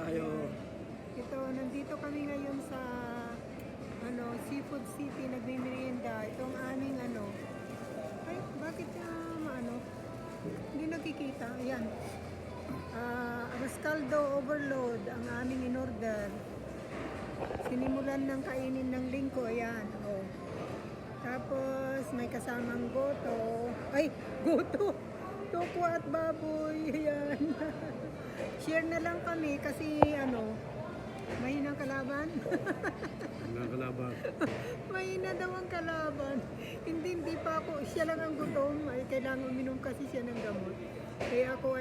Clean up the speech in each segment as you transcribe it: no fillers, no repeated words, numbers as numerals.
tayo. Ito, nandito kami ngayon sa Seafood City, nagmimerienda. Itong aming ay, bakit hindi nakikita. Ayan. Arroz caldo overload ang aming in-order. Sinimulan ng kainin ng lingko. Ayan. Oh. Tapos, may kasamang goto. Ay, goto! Toko at baboy. Ayan. Share na lang kami kasi mahinang kalaban. Nakakalaban. Mahina daw ang kalaban. Hindi pa ako, siya lang ang gutom. Ay, kailangan uminom kasi siya ng gamot. Kaya ako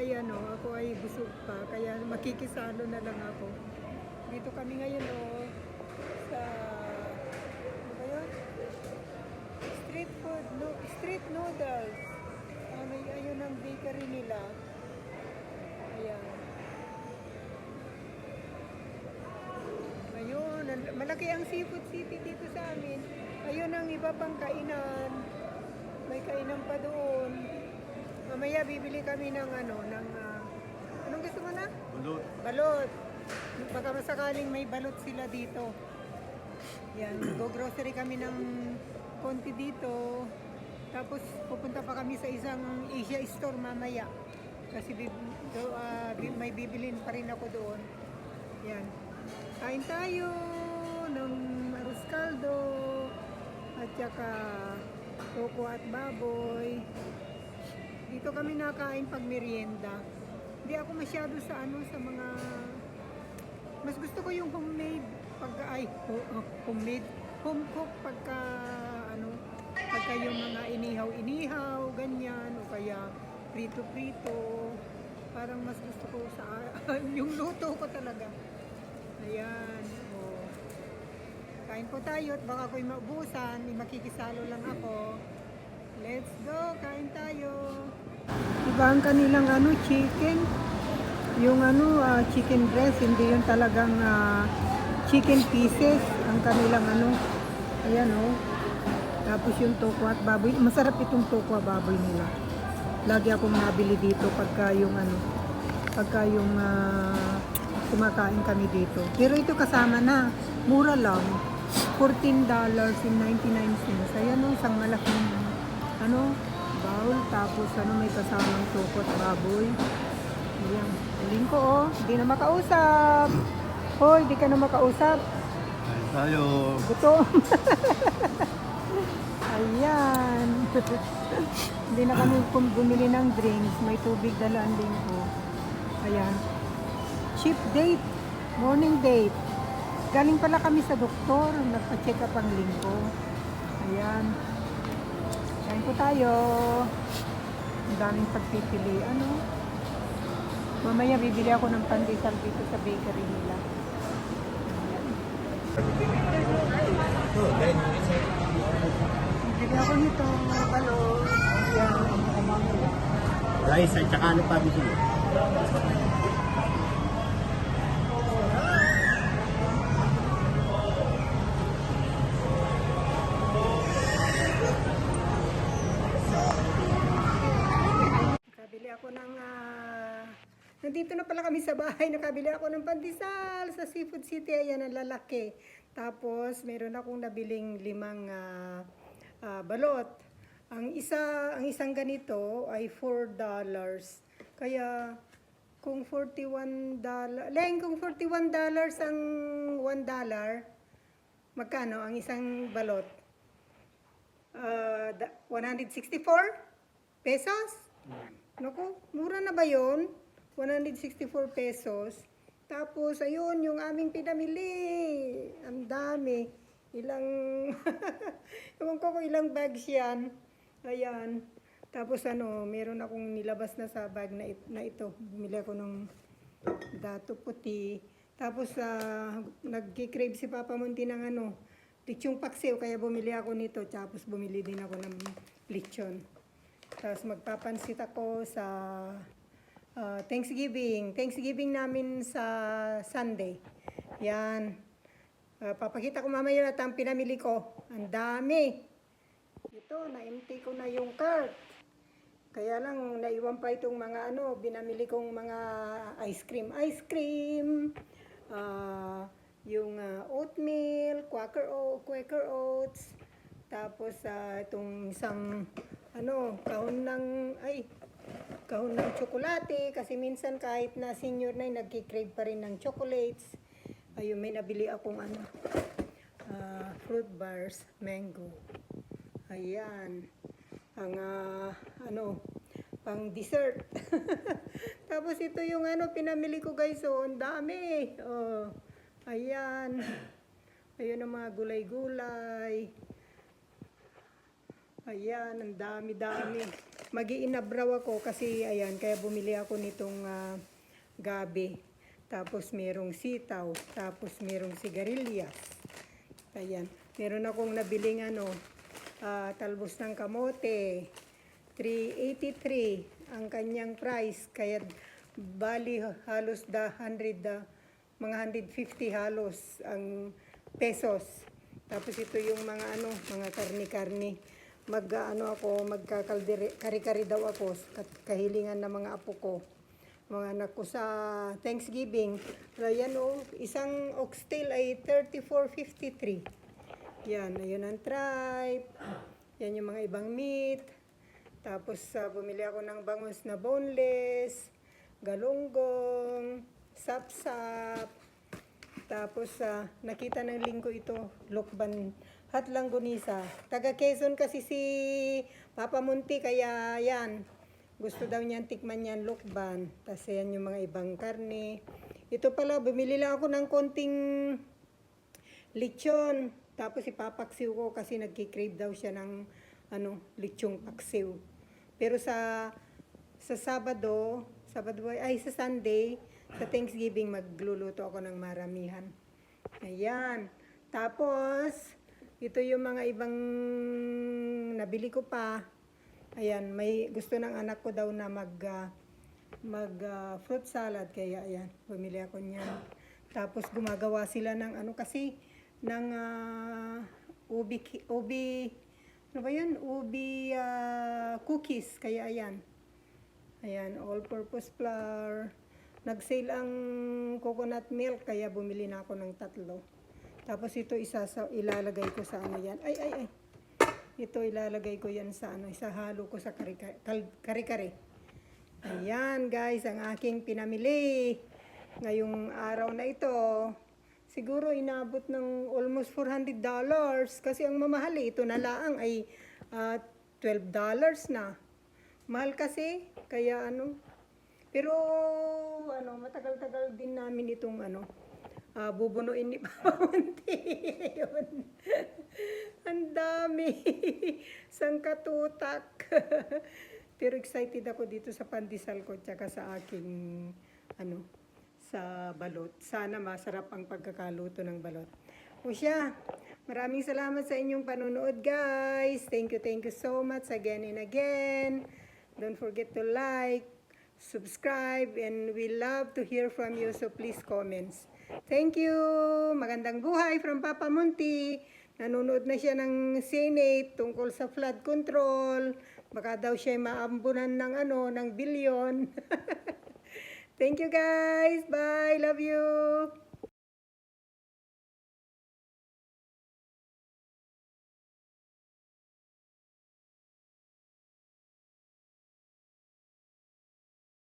ay busog pa. Kaya makikisalo na lang ako. Dito kami ngayon sa, ano ba yun? Street food, street noodles. Ayun ang bakery nila. Ayan. Ayun, malaki ang Seafood City dito sa amin. Ayun ang iba pang kainan. May kainan pa doon. Mamaya bibili kami ng anong gusto mo na? Balot. Balot. Baka masakaling may balot sila dito. Yan, go grocery kami ng konti dito. Tapos pupunta pa kami sa isang Asia store mamaya. Kasi may bibilin pa rin ako doon. Yan. Kain tayo ng arroz caldo at saka toko at baboy. Dito kami nakain pag merienda. Hindi ako masyado sa sa mga mas gusto ko yung homemade homemade home cook pagka yung mga inihaw ganyan o kaya prito parang mas gusto ko sa yung luto ko talaga. Ayan. Oh. Kain po tayo at baka ako'y maubusan. Makikisalo lang ako. Let's go. Kain tayo. Diba ang kanilang chicken? Yung chicken breast. Hindi yung talagang chicken pieces. Ang kanilang Ayan Tapos yung toko at baboy. Masarap itong toko at baboy nila. Lagi akong nabili dito pagka yung kumakain kami dito. Pero ito kasama na. Mura lang. $14.99. Ayan isang malaking bowl. Tapos may kasamang toko at baboy. Ayan. Galing ko Hindi na makausap. Hoy, di ka na makausap. Kain tayo. Gutom. Ayan. Hindi na kami bumili ng drinks. May tubig dalaan din ko. Ayan. Cheap date. Morning date. Galing pala kami sa doktor. Nagpa-check up ang linggo. Ayan. Kain po tayo. Ang daming pagpipili. Mamaya bibili ako ng pandesal dito sa bakery nila. Ayan. Bibili ako nito. Balot. Ayan. Rice at saka ano pa bibili? Nakabili ako ng nandito na pala kami sa bahay. Nakabili ako ng pandesal sa Seafood City. Ayan ang lalaki. Tapos meron akong nabiling 5 balot. Ang isang ganito ay $4. Kaya kung $41, kung $41 ang $1, magkano ang isang balot? 164 pesos? Naku, mura na ba yun? 164 pesos. Tapos, ayun, yung aming pinamili. Ang dami. Ilang, ewan ko kung ilang bags yan. Ayan. Tapos, meron akong nilabas na sa bag na ito. Bumili ako ng dato puti. Tapos, nag-crave si Papa Monty ng lechong paksiw. Kaya bumili ako nito. Tapos, bumili din ako ng lechon. Tapos, magpapansit ako sa Thanksgiving namin sa Sunday. Yan. Papakita ko mamaya lahat ang pinamili ko. Ang dami. Ito, na-empty ko na yung cart. Kaya lang, naiwan pa itong mga ano, binamili kong mga ice cream. Ice cream, yung oatmeal, Quaker Oats, tapos itong isang ano, kahon ng tsokolate. Kasi minsan kahit na senior na, nagkikrave pa rin ng chocolates. Ayun, may nabili akong ano, fruit bars, mango. Ayan. Ang ano, pang dessert. Tapos ito yung ano pinamili ko guys, oh, ang dami. Oh. Ayan. Ayun ang mga gulay-gulay. Ayan, ang dami-dami. Mag-iinabraw ako kasi ayan, kaya bumili ako nitong gabi. Tapos merong sitaw, tapos merong sigarilyas. Ayan, meron akong nabiling ano, talbos ng kamote, 383 ang kanyang price, kaya bali halos mga 150 halos ang pesos. Tapos ito yung mga ano, mga karni-karni. Magkakari-kari daw ako, kahilingan ng mga apo ko, mga anak ko sa Thanksgiving. Ayan o, isang oxtail ay 34.53. Yan, ayun ang tripe. Yan yung mga ibang meat. Tapos bumili ako ng bangus na boneless, galunggong, sapsap. Tapos nakita ng linggo ito, lokban hat langgonisa. Taga Quezon kasi si Papa Munti, kaya yan. Gusto daw niyan tikman yan lokban. Tapos yan yung mga ibang karne. Ito pala, bumili lang ako ng konting lechon. Tapos ipapaksiw ko kasi nagkikrave daw siya ng ano, lechong paksiw. Pero sa Sabado sa Sunday, sa Thanksgiving, magluluto ako ng maramihan. Ayan. Tapos, ito yung mga ibang nabili ko pa. Ayan, may gusto ng anak ko daw na fruit salad, kaya ayan, bumili ako niyan. Tapos gumagawa sila ng ano kasi, ng ano ba yun? Ubi cookies, kaya ayan. Ayan, all-purpose flour. Nag-sale ang coconut milk, kaya bumili na ako ng 3. Tapos ito ilalagay ko sa ano yan. Ay. Ito ilalagay ko yan sa ano, isahalo ko sa kare-kare. Ayan guys, ang aking pinamili. Ngayong araw na ito, siguro inabot ng almost $400. Kasi ang mamahal ito na laang ay $12 na. Mahal kasi, kaya ano. Pero ano, matagal-tagal din namin itong ano, bubunuin ni Papa Munti. Ang dami. Sangkatutak. Pero excited ako dito sa pandesal ko tsaka sa aking ano, sa balot. Sana masarap ang pagkakaluto ng balot. O siya, maraming salamat sa inyong panonood guys. Thank you so much again and again. Don't forget to like, subscribe, and we love to hear from you, so please comments. Thank you. Magandang buhay from Papa Munti. Nanonood na siya ng Senate tungkol sa flood control. Baka daw siya maambunan ng ano, ng bilyon. Thank you guys. Bye. Love you.